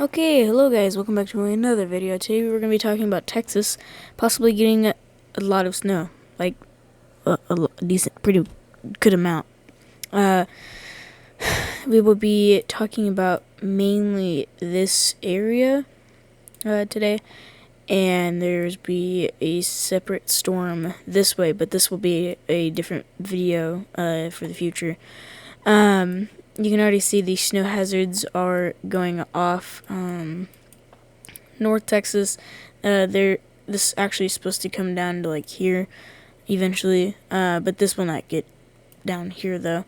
Okay, hello guys, welcome back to another video. Today we're going to be talking about Texas possibly getting a lot of snow, like a decent, pretty good amount. Uh, we will be talking about mainly this area today, and there's be a separate storm this way, but this will be a different video for the future. You can already see the snow hazards are going off. North Texas, this actually is supposed to come down to like here eventually, but this will not get down here though.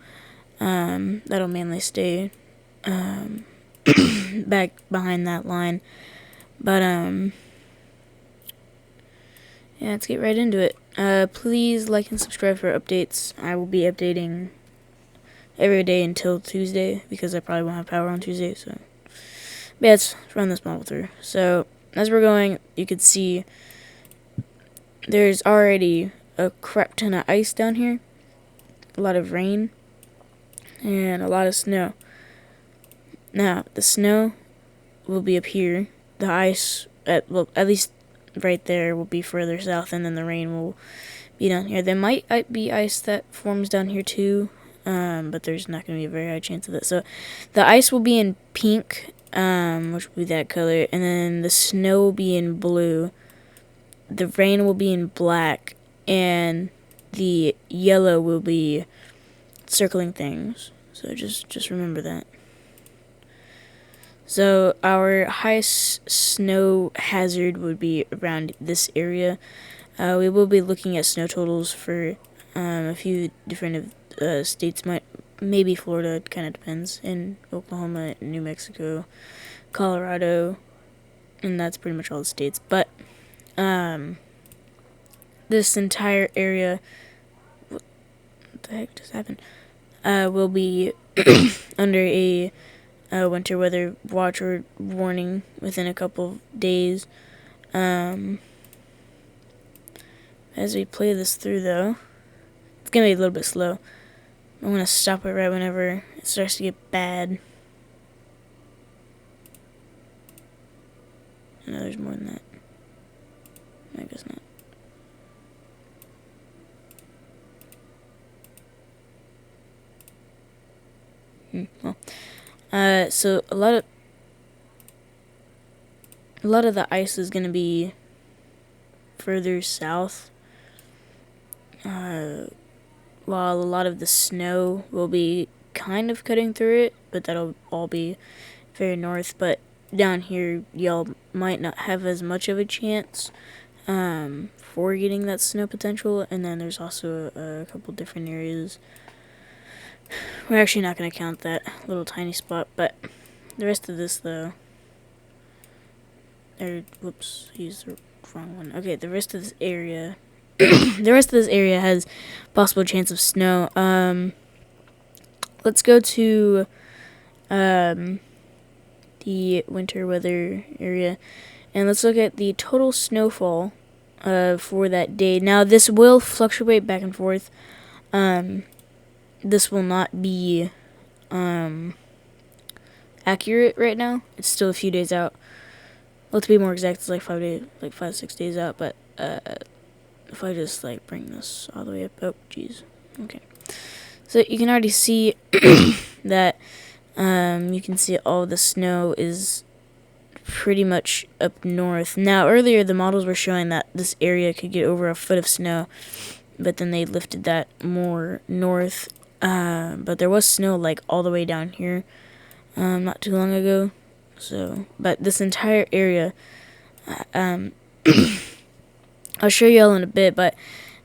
That'll mainly stay back behind that line. But yeah, let's get right into it. Please like and subscribe for updates. I will be updating every day until Tuesday because I probably won't have power on Tuesday. So, but yeah, let's run this model through. So as we're going, you can see there's already a crap ton of ice down here, a lot of rain, and a lot of snow. Now, the snow will be up here. The ice, at least right there, will be further south, and then the rain will be down here. There might be ice that forms down here too, but there's not going to be a very high chance of that. So the ice will be in pink, which will be that color, and then the snow will be in blue. The rain will be in black, and the yellow will be circling things. So just remember that. So our highest snow hazard would be around this area. We will be looking at snow totals for a few different states, maybe Florida, it kind of depends, in Oklahoma, New Mexico, Colorado, and that's pretty much all the states. But this entire area, what the heck just happened, will be under a winter weather watch or warning within a couple of days. As we play this through, though, it's gonna be a little bit slow. I'm gonna stop it right whenever it starts to get bad. No, there's more than that. I guess not. So a lot of the ice is gonna be further south, while a lot of the snow will be kind of cutting through it, but that'll all be very north. But down here, y'all might not have as much of a chance for getting that snow potential. And then there's also a couple different areas. We're actually not going to count that little tiny spot, but the rest of this, though, whoops, used the wrong one. Okay, the rest of this area, has possible chance of snow. Let's go to the winter weather area, and let's look at the total snowfall for that day. Now, this will fluctuate back and forth. This will not be accurate right now. It's still a few days out. Well, to be more exact, it's like 6 days out. But if I just like bring this all the way up, oh jeez, okay. So you can already see that you can see all the snow is pretty much up north. Now, earlier the models were showing that this area could get over a foot of snow, but then they lifted that more north. But there was snow like all the way down here not too long ago. So, but this entire area, I'll show y'all in a bit, but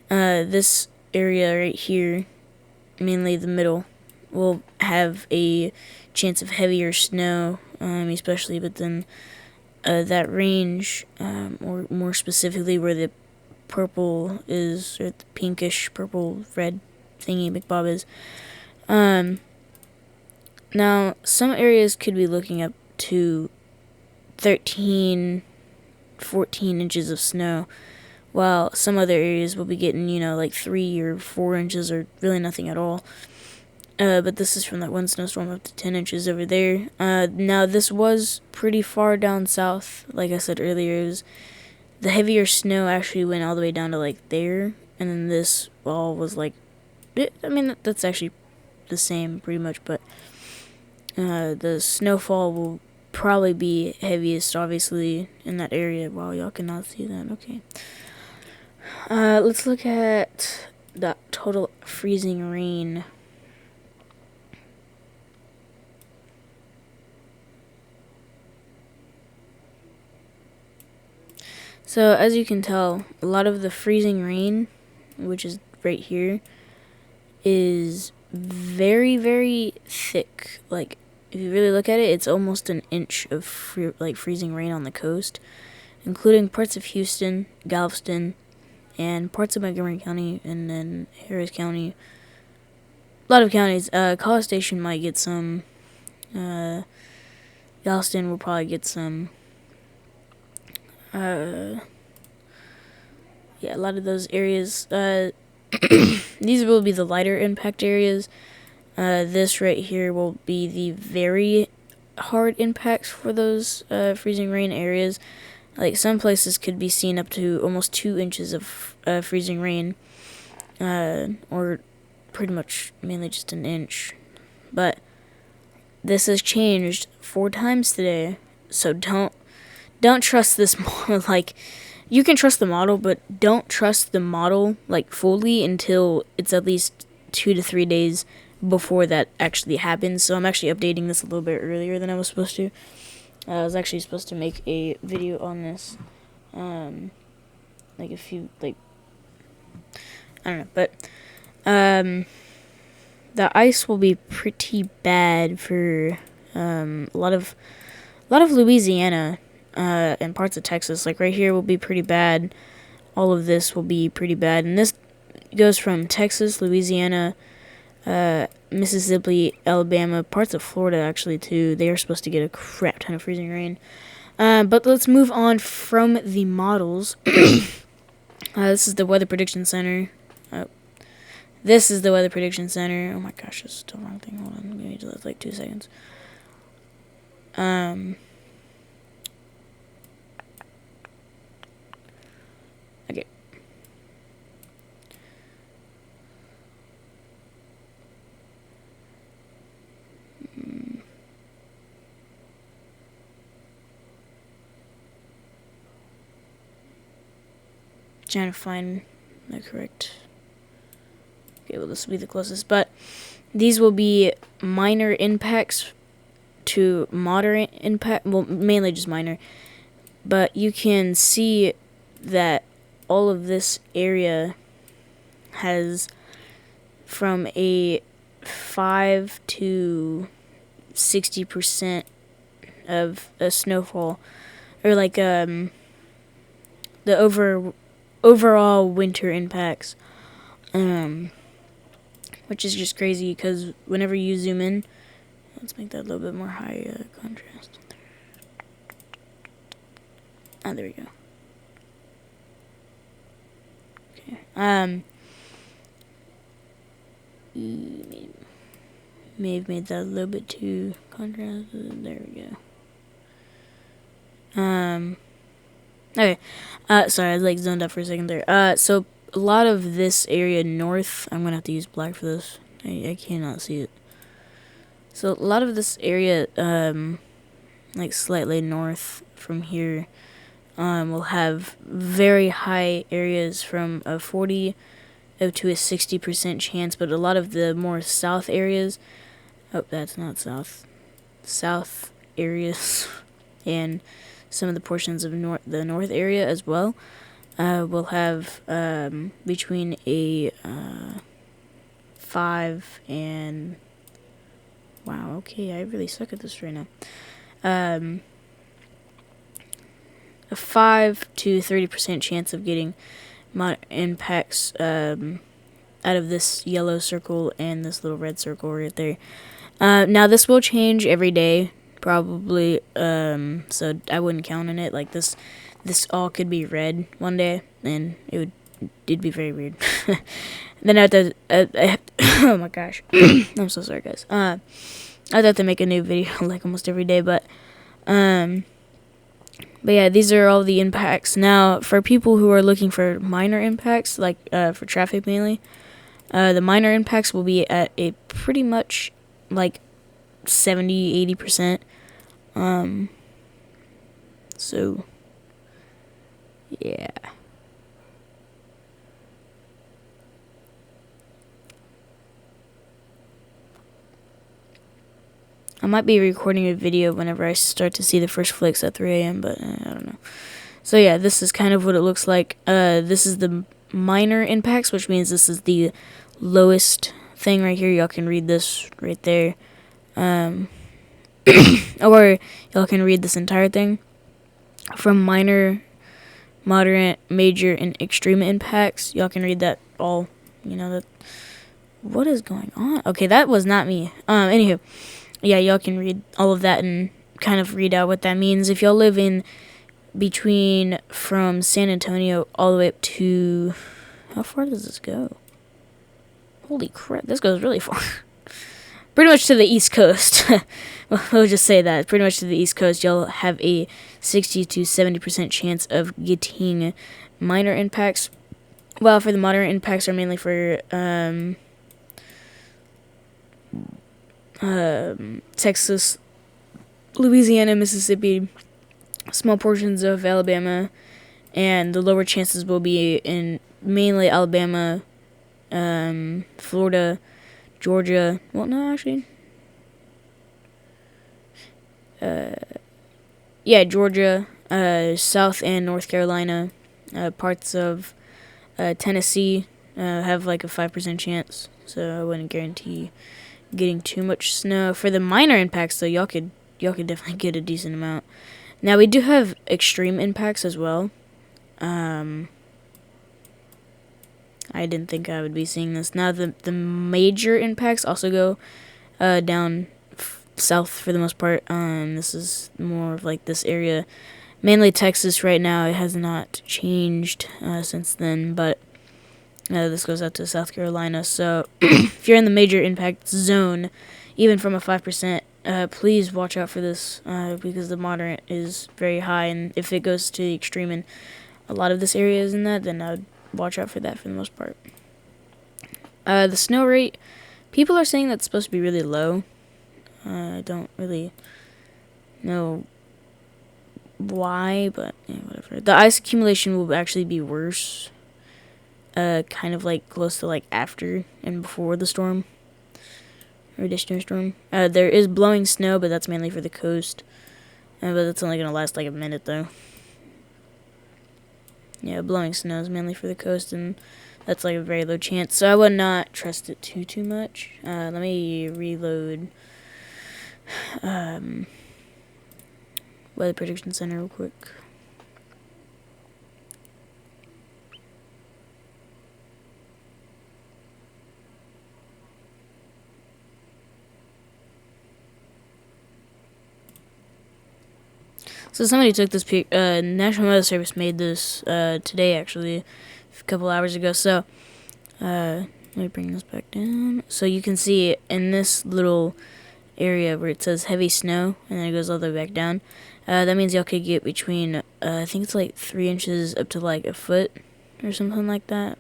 this area right here, mainly the middle, will have a chance of heavier snow, especially, but then that range, or more specifically where the purple is, or the pinkish purple red thingy McBob is. Now, some areas could be looking up to 13, 14 inches of snow, while some other areas will be getting, like 3 or 4 inches or really nothing at all. But this is from that one snowstorm up to 10 inches over there. Now, this was pretty far down south. Like I said earlier, the heavier snow actually went all the way down to, like, there. And then this all was, like... that's actually the same, pretty much. But the snowfall will probably be heaviest, obviously, in that area. Wow, y'all cannot see that. Okay. Let's look at the total freezing rain. So, as you can tell, a lot of the freezing rain, which is right here, is very, very thick. Like, if you really look at it, it's almost an inch of freezing rain on the coast, including parts of Houston, Galveston, and parts of Montgomery County, and then Harris County. A lot of counties. College Station might get some. Galveston will probably get some. Yeah, a lot of those areas. These will be the lighter impact areas. This right here will be the very hard impacts for those freezing rain areas. Like, some places could be seen up to almost 2 inches of freezing rain, or pretty much mainly just an inch. But this has changed 4 times today, so don't trust this model. Like, you can trust the model, but don't trust the model, like, fully until it's at least 2 to 3 days before that actually happens. So I'm actually updating this a little bit earlier than I was supposed to. I was actually supposed to make a video on this, like, a few, like, I don't know, but, the ice will be pretty bad for, a lot of Louisiana, and parts of Texas. Like, right here will be pretty bad. All of this will be pretty bad. And this goes from Texas, Louisiana, Mississippi, Alabama, parts of Florida, actually, too. They are supposed to get a crap ton of freezing rain. But let's move on from the models. This is the Weather Prediction Center. This is the Weather Prediction Center. Oh my gosh, this is the wrong thing. Hold on. Give me just like 2 seconds. Okay. Trying to find the correct. Okay, well, this will be the closest, but these will be minor impacts to moderate impact. Well, mainly just minor, but you can see that all of this area has from a 5 to 60% of a snowfall, or like the overall winter impacts, which is just crazy because whenever you zoom in, let's make that a little bit more high contrast. Ah, there we go. Okay. May have made that a little bit too contrasted. There we go. Okay. Sorry, I like zoned out for a second there. So a lot of this area north, I'm gonna have to use black for this. I cannot see it. So a lot of this area, like slightly north from here, will have very high areas from a 40 up to a 60% chance, but a lot of the more south areas, oh, that's not south, south areas, and some of the portions of the north area as well, will have between a 5 and, wow, okay, I really suck at this right now, a 5 to 30% chance of getting impacts out of this yellow circle and this little red circle right there. Now this will change every day, probably, so I wouldn't count on it. Like, this all could be red one day, and it would it'd be very weird. Then I have to oh my gosh. I'm so sorry, guys. I'd have to make a new video like almost every day, but yeah, these are all the impacts. Now, for people who are looking for minor impacts, like for traffic mainly, the minor impacts will be at a pretty much like 70-80%. So yeah. I might be recording a video whenever I start to see the first flicks at 3 a.m., but I don't know. So yeah, this is kind of what it looks like. This is the minor impacts, which means this is the lowest thing right here. Y'all can read this right there. Or y'all can read this entire thing. From minor, moderate, major, and extreme impacts. Y'all can read that all. That. What is going on? Okay, that was not me. Anywho. Yeah, y'all can read all of that and kind of read out what that means. If y'all live in between from San Antonio all the way up to... How far does this go? Holy crap, this goes really far. Pretty much to the East Coast. We'll just say that. Pretty much to the East Coast, y'all have a 60 to 70% chance of getting minor impacts. While for the moderate impacts are mainly for... Texas, Louisiana, Mississippi, small portions of Alabama, and the lower chances will be in mainly Alabama, Florida, Georgia. Well, no, actually. Yeah, Georgia, South and North Carolina, parts of Tennessee have like a 5% chance, so I wouldn't guarantee getting too much snow. For the minor impacts, though, y'all could definitely get a decent amount. Now, we do have extreme impacts as well. I didn't think I would be seeing this. Now, the major impacts also go down south for the most part. This is more of like this area. Mainly Texas right now. It has not changed since then, but this goes out to South Carolina. So if you're in the major impact zone, even from a 5%, please watch out for this because the moderate is very high. And if it goes to the extreme and a lot of this area is in that, then I would watch out for that for the most part. The snow rate, people are saying that's supposed to be really low. I don't really know why, but whatever. The ice accumulation will actually be worse. Kind of like close to like after and before the storm or additional storm. There is blowing snow, but that's mainly for the coast. But that's only gonna last like a minute though. Yeah, blowing snow is mainly for the coast, and that's like a very low chance. So I would not trust it too much. Let me reload Weather Prediction Center real quick. So somebody took this pic. National Weather Service made this today, actually, a couple hours ago. So let me bring this back down. So you can see in this little area where it says heavy snow, and then it goes all the way back down. That means y'all could get between, I think it's like 3 inches up to like a foot or something like that.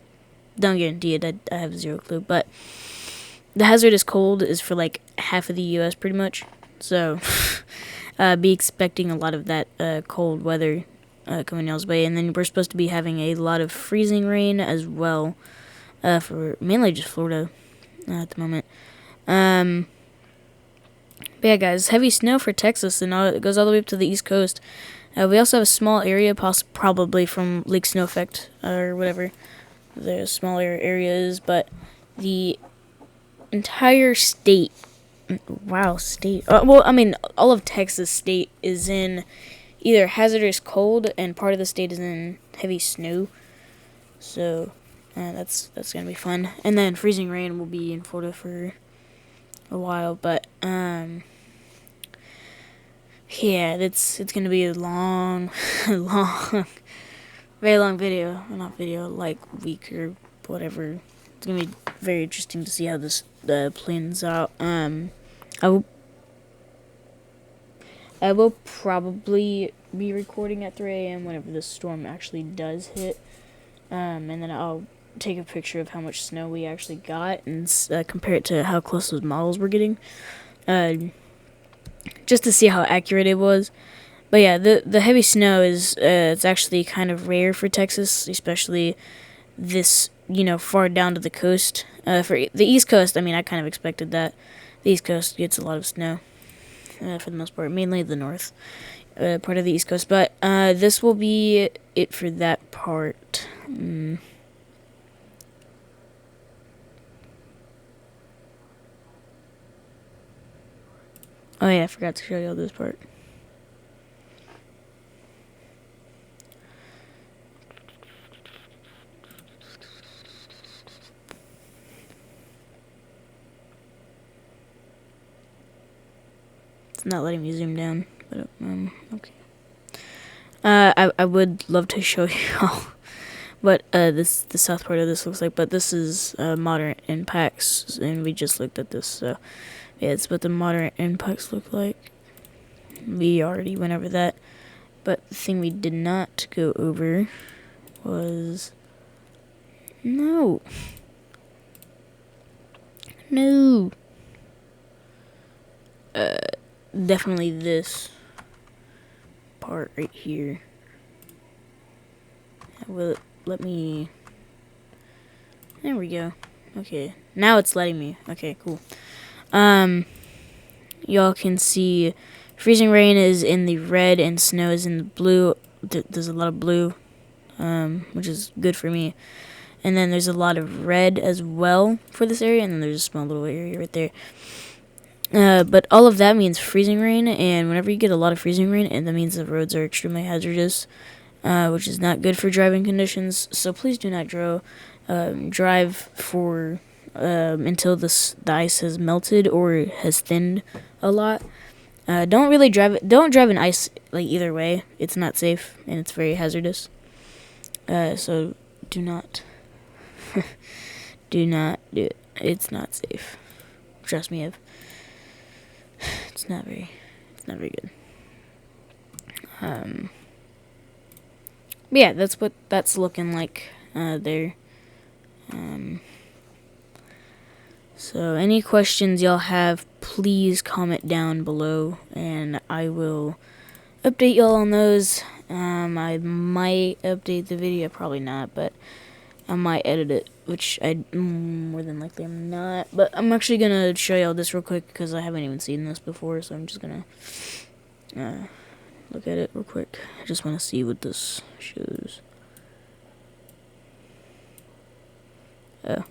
Don't guarantee it. I have zero clue. But the hazardous cold is for like half of the U.S. pretty much. So be expecting a lot of that cold weather coming y'all's way. And then we're supposed to be having a lot of freezing rain as well for mainly just Florida at the moment. But yeah, guys, heavy snow for Texas, and it goes all the way up to the East Coast. We also have a small area, probably from Lake Snow Effect or whatever the smaller area is, but the entire state, well, I mean, all of Texas state is in either hazardous cold, and part of the state is in heavy snow. So that's gonna be fun. And then freezing rain will be in Florida for a while, but yeah, it's gonna be a long very long video, well, not video, like week or whatever. It's gonna be very interesting to see how this plans out. I will probably be recording at 3 a.m. whenever the storm actually does hit. And then I'll take a picture of how much snow we actually got and compare it to how close those models were getting. Just to see how accurate it was. But yeah, the heavy snow is it's actually kind of rare for Texas, especially this, far down to the coast. For the East Coast, I mean, I kind of expected that. The East Coast gets a lot of snow for the most part, mainly the north part of the East Coast. But this will be it for that part. Oh yeah, I forgot to show you all this part. It's not letting me zoom down, but okay. I would love to show you all what the south part of this looks like, but this is moderate impacts, and we just looked at this, so yeah, it's what the moderate impacts look like. We already went over that, but the thing we did not go over was no. Definitely this part right here. Will it let me? There we go. Okay, now it's letting me. Okay, cool. Y'all can see freezing rain is in the red and snow is in the blue. There's a lot of blue, which is good for me. And then there's a lot of red as well for this area, and then there's a small little area right there. But all of that means freezing rain, and whenever you get a lot of freezing rain, and that means the roads are extremely hazardous, which is not good for driving conditions. So please do not drive for until the ice has melted or has thinned a lot. Don't really drive it. Don't drive in ice like either way. It's not safe and it's very hazardous. So do not, do not do it. It's not safe. Trust me, it's not very good. But yeah, that's what that's looking like there. So any questions y'all have, please comment down below, and I will update y'all on those. I might update the video, probably not, but I might edit it, which I more than likely I'm not. But I'm actually gonna show y'all this real quick because I haven't even seen this before, so I'm just gonna look at it real quick. I just want to see what this shows. Oh.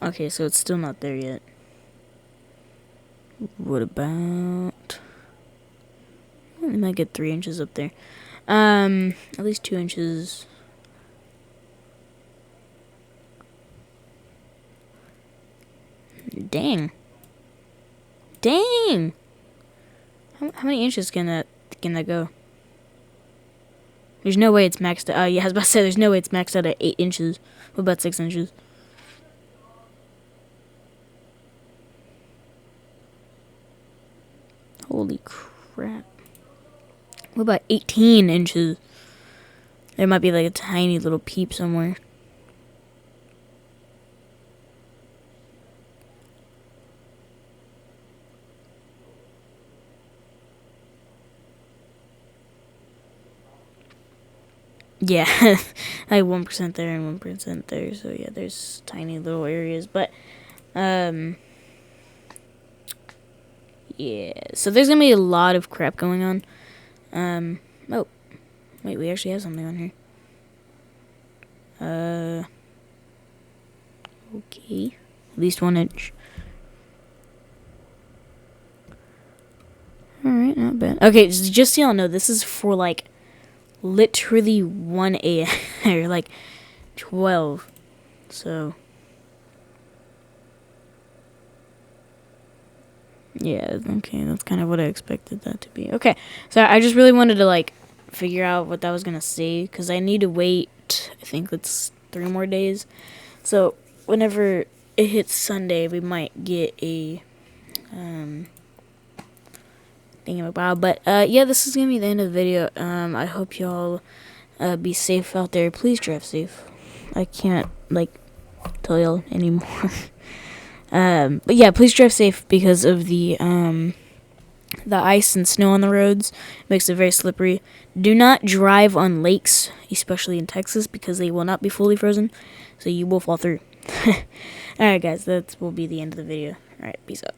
Okay, so it's still not there yet. What about? We might get 3 inches up there. At least 2 inches. Dang. How many inches can that go? There's no way it's maxed out. Yeah, I was about to say there's no way it's maxed out at 8 inches. What about 6 inches? Holy crap. What about 18 inches? There might be like a tiny little peep somewhere. Yeah, like 1% there and 1% there. So yeah, there's tiny little areas, but yeah. So there's gonna be a lot of crap going on. Oh, wait, we actually have something on here. Okay, at least 1 inch. All right, not bad. Okay, just so y'all know, this is for like literally 1 a.m. or like 12. So Yeah, okay, that's kind of what I expected that to be. Okay, so I just really wanted to, like, figure out what that was going to say, because I need to wait, I think it's 3 more days. So, whenever it hits Sunday, we might get a, thingamabob. But, yeah, this is going to be the end of the video. I hope y'all, be safe out there. Please drive safe. I can't, like, tell y'all anymore. But yeah, please drive safe because of the ice and snow on the roads makes it very slippery. Do not drive on lakes, especially in Texas, because they will not be fully frozen, so you will fall through. Alright guys, that will be the end of the video. Alright, peace out.